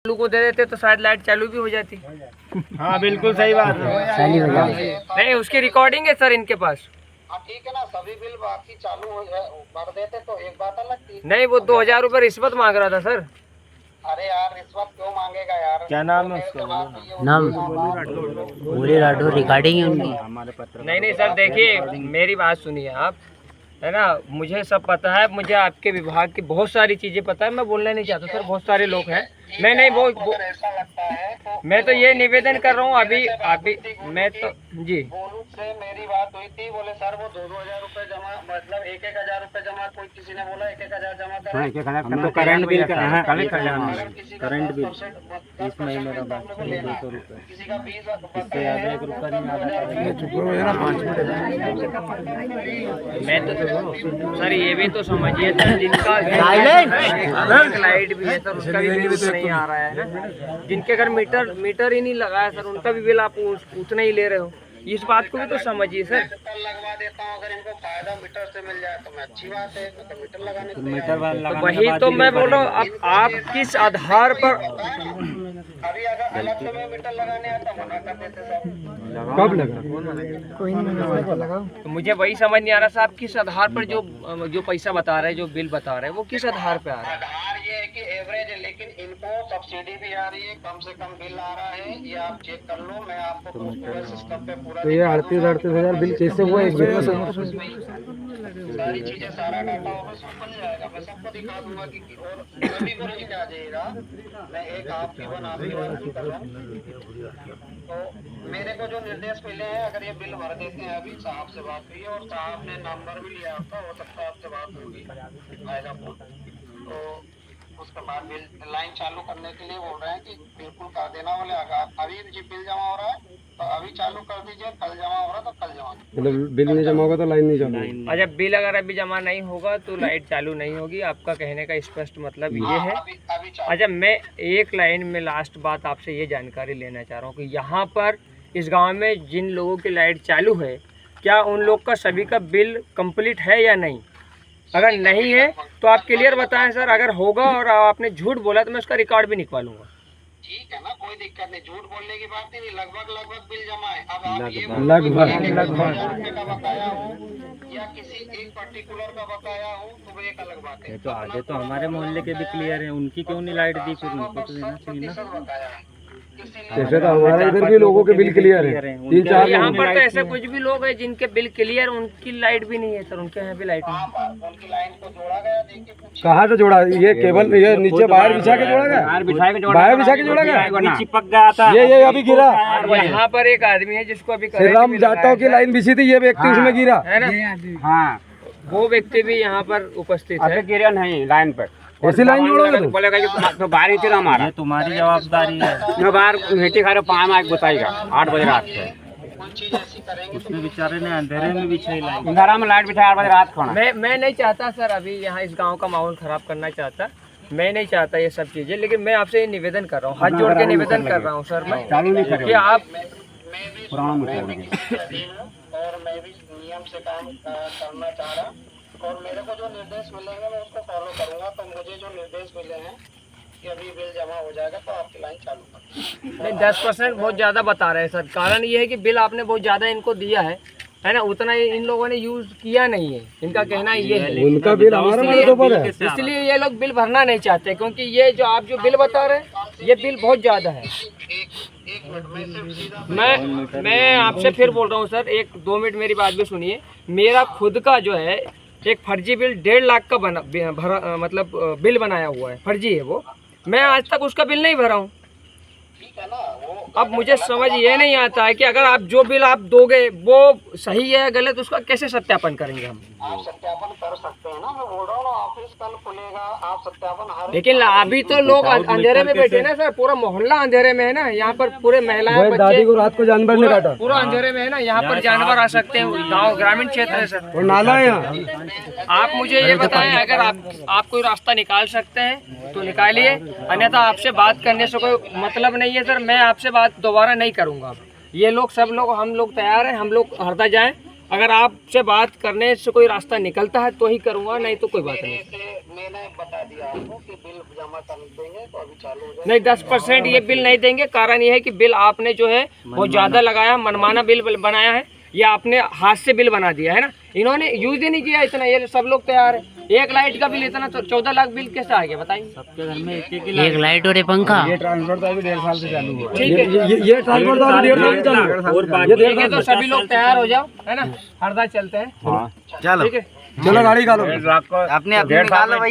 चालू को दे देते तो शायद लाइट चालू भी हो जाती। हाँ बिल्कुल सही बात है। नहीं, उसकी रिकॉर्डिंग है सर इनके पास। ठीक है ना, सभी बिल बाकी चालू हो भर देते तो एक बात अलग थी। नहीं, वो 2000 रुपये रिश्वत मांग रहा था सर। अरे यार रिश्वत क्यों मांगेगा यार? क्या नाम है उसका? नाम भोले राठौर, रिकॉर्डिंग है उनकी। नहीं सर, देखिए मेरी बात सुनिए आप, है ना। मुझे सब पता है, मुझे आपके विभाग की बहुत सारी चीज़ें पता है। मैं बोलना नहीं चाहता सर, बहुत सारे लोग हैं। मैं नहीं ऐसा लगता है तो मैं तो ये निवेदन कर रहा हूँ अभी मैं तो जी बोलू से मेरी बात हुई थी। बोले सर वो 2-2 हजार रुपए जमा, मतलब 1-1 हजार रुपए जमा, कोई किसी ने बोला 1-1 हजार जमा करें। हम तो करंट बिल का है, कल करंट बिल इस महीने का बात 200 रुपये, किसी का 20 इससे ज़्यादा 1 रुपया नहीं आता। मैं तो सर ये भी तो समझिए सर, जिनका लाइट भी है सर उसका भी बिल नहीं आ रहा है ना। जिनके घर मीटर ही नहीं लगा है सर, उनका भी बिल आप उतना ही ले रहे हो। इस बात को भी तो समझिए सर। कल लगवा देता हूँ, अगर इनको फायदा मीटर से मिल जाए तो मैं अच्छी बात है। तो मीटर लगाने को मीटर वाला तो वही तो मैं बोल रहा हूँ। आप किस आधार पर अभी अगर अलग से मैं मीटर लगाने आता मना कर देते सर। कब लगा? तो मुझे वही समझ नहीं आ रहा साहब, किस आधार पर जो पैसा बता रहे हैं, जो बिल बता रहे हैं, वो किस आधार पे आ रहा है? आधार ये है कि एवरेज है, लेकिन इनको सब्सिडी भी आ रही है, कम से कम बिल आ रहा है। ये आप चेक कर लो, मैं आपको सिस्टम पे पूरा। तो ये 38 हजार बिल कैसे हुआ एक दिन सारी चीजें, सारा डाटा होगा, सब बन जाएगा। मैं सबको दिखा दूंगा कि और सभी को लेके आ जाइएगा। मैं एक आपकी कर रहा हूँ। तो मेरे को जो निर्देश मिले हैं, अगर ये बिल भर देते हैं, अभी साहब से बात हुई है और साहब ने नंबर भी लिया आपका, हो सकता है आपसे बात होगी, आएगा फोन। तो उसके बाद बिल लाइन चालू करने के लिए बोल रहे हैं कि बिल्कुल कर देना। बोले अगर अभी जी बिल जमा हो रहा है तो अभी चालू कर दीजिए, कल जमा हो रहा है तो कल जमा। मतलब बिल नहीं जमा होगा तो लाइन नहीं चालू होगी। अच्छा, बिल अगर अभी जमा नहीं होगा तो लाइट चालू नहीं होगी, आपका कहने का स्पष्ट मतलब ये है। अभी अच्छा, मैं एक लाइन में लास्ट बात आपसे ये जानकारी लेना चाह रहा हूँ कि यहाँ पर इस गांव में जिन लोगों की लाइट चालू है, क्या उन लोग का सभी का बिल कंप्लीट है या नहीं? अगर नहीं है तो आप क्लियर बताएं सर। अगर होगा और आपने झूठ बोला तो मैं उसका रिकॉर्ड भी निकालूंगा। ठीक है ना, कोई दिक्कत नहीं, झूठ बोलने की बात नहीं। लगभग बिल जमा है। अब आप ये लगभग का बकाया हो या किसी एक पर्टिकुलर का बकाया हो तो वो एक अलग बात है। तो आगे तो हमारे मोहल्ले के भी क्लियर है, उनकी क्यों नहीं लाइट दी? फिर उनको तो देना चाहिए ना। बकाया है जैसे तो हमारे इधर भी लोगों के बिल क्लियर है, 3-4 यहाँ पर तो ऐसे कुछ भी लोग हैं जिनके बिल क्लियर, उनकी लाइट भी नहीं है सर। उनके यहाँ भी लाइट नहीं है। उनकी लाइन को जोड़ा गया, देखिए कहाँ से जोड़ा? ये केबल ये नीचे बाहर बिछा के जोड़ा गया, बाहर बिछा के जोड़ा गया, चिपक गया था। ये अभी गिरा। यहाँ पर एक आदमी है जिसको अभी श्री राम जाटव की लाइन बिछी थी, ये व्यक्ति उसमें गिरा है ना। हाँ, वो व्यक्ति भी यहाँ पर उपस्थित है। गिरा नहीं लाइन पर, ऐसी लाइन जोड़ोगे तुम? बोलेगा कि तो बाहर ही थी ना हमारा। ये तुम्हारी जवाबदारी है। मैं बाहर भेटी खा रहा, 5 माइक बताएगा 8 बजे रात को। कोई चीज ऐसी करेंगे। उसने बेचारे ने अंधेरे में बिछाई लाइन। अंधारा में लाइट बिछाया 8 बजे रात को। मैं नहीं चाहता सर अभी यहाँ इस गांव का माहौल खराब करना चाहता। मैं नहीं चाहता ये सब चीजें, लेकिन मैं आपसे ये निवेदन कर रहा हूँ, हाथ जोड़ के निवेदन कर रहा हूँ सर मैं कि आप और मैं भी नियम से काम करना चाह रहा। और मेरे को जो निर्देश मिलेंगे मैं उसको फॉलो करूंगा। तो मुझे जो निर्देश मिले हैं कि अभी बिल जमा हो जाएगा तो आपकी लाइन चालू कर। नहीं, 10% बहुत ज़्यादा बता रहे हैं सर। कारण ये है कि बिल आपने बहुत ज़्यादा इनको दिया है ना, उतना इन लोगों ने यूज़ किया नहीं है। इनका कहना ये है, उनका बिल हमारा है, इसलिए ये लोग बिल भरना नहीं चाहते। क्योंकि ये जो आप जो बिल बता रहे हैं, ये बिल बहुत ज़्यादा है। एक मिनट में मैं आपसे फिर बोल रहा हूँ सर, 1-2 मिनट मेरी बात भी सुनिए। मेरा खुद का जो है एक फर्जी बिल 1.5 लाख का मतलब बिल बनाया हुआ है, फर्जी है वो। मैं आज तक उसका बिल नहीं भरा हूँ। ठीक है ना, वो अब मुझे समझ ये नहीं आता है कि अगर आप जो बिल आप दोगे वो सही है गलत, उसका कैसे सत्यापन करेंगे हम? आप सत्यापन कर सकते हैं ना। मैं बोल रहा हूँ ना, ऑफिस कल खुलेगा, आप सत्यापन हर। लेकिन अभी तो लोग अंधेरे में बैठे ना सर, पूरा मोहल्ला अंधेरे में है ना। यहाँ पर पूरे महिलाएं बच्चे को रात को जानवर ने काटा, पूरा अंधेरे में है ना। यहाँ पर जानवर आ सकते हैं, गाँव ग्रामीण क्षेत्र है सर। और नाला है यहाँ। आप मुझे ये बताएं, अगर आप कोई रास्ता निकाल सकते हैं तो निकालिए, अन्यथा आपसे बात करने से कोई मतलब नहीं है सर। मैं आपसे बात दोबारा नहीं करूँगा। ये लोग सब लोग, हम लोग तैयार हैं, हम लोग हरदा जाएं। अगर आपसे बात करने से कोई रास्ता निकलता है तो ही करूँगा, नहीं तो कोई बात नहीं। मैंने बता दिया आपको कि बिल जमा कर देंगे तो अभी चालू हो जाए। नहीं 10% ये बिल नहीं देंगे। कारण ये है कि बिल आपने जो है बहुत ज़्यादा लगाया, मनमाना बिल बनाया है, या आपने हाथ से बिल बना दिया है ना। इन्होंने यूज ही नहीं किया इतना, ये सब लोग तैयार है। एक लाइट का बिल इतना 14 लाख बिल कैसे आ गया बताइए? सबके घर में एक लाइट और एक पंखा। ये ट्रांसफर तो अभी 1.5 साल से चालू हुआ। ठीक है, ये ट्रांसफर तो अभी 1.5 साल से चालू हुआ। ये 1.5 ठीक है, तो सभी लोग तैयार हो जाओ, है ना। हरदा चलते हैं, चलो ठीक है। चलो गाड़ी निकालो। अपने अपने निकालो भाई।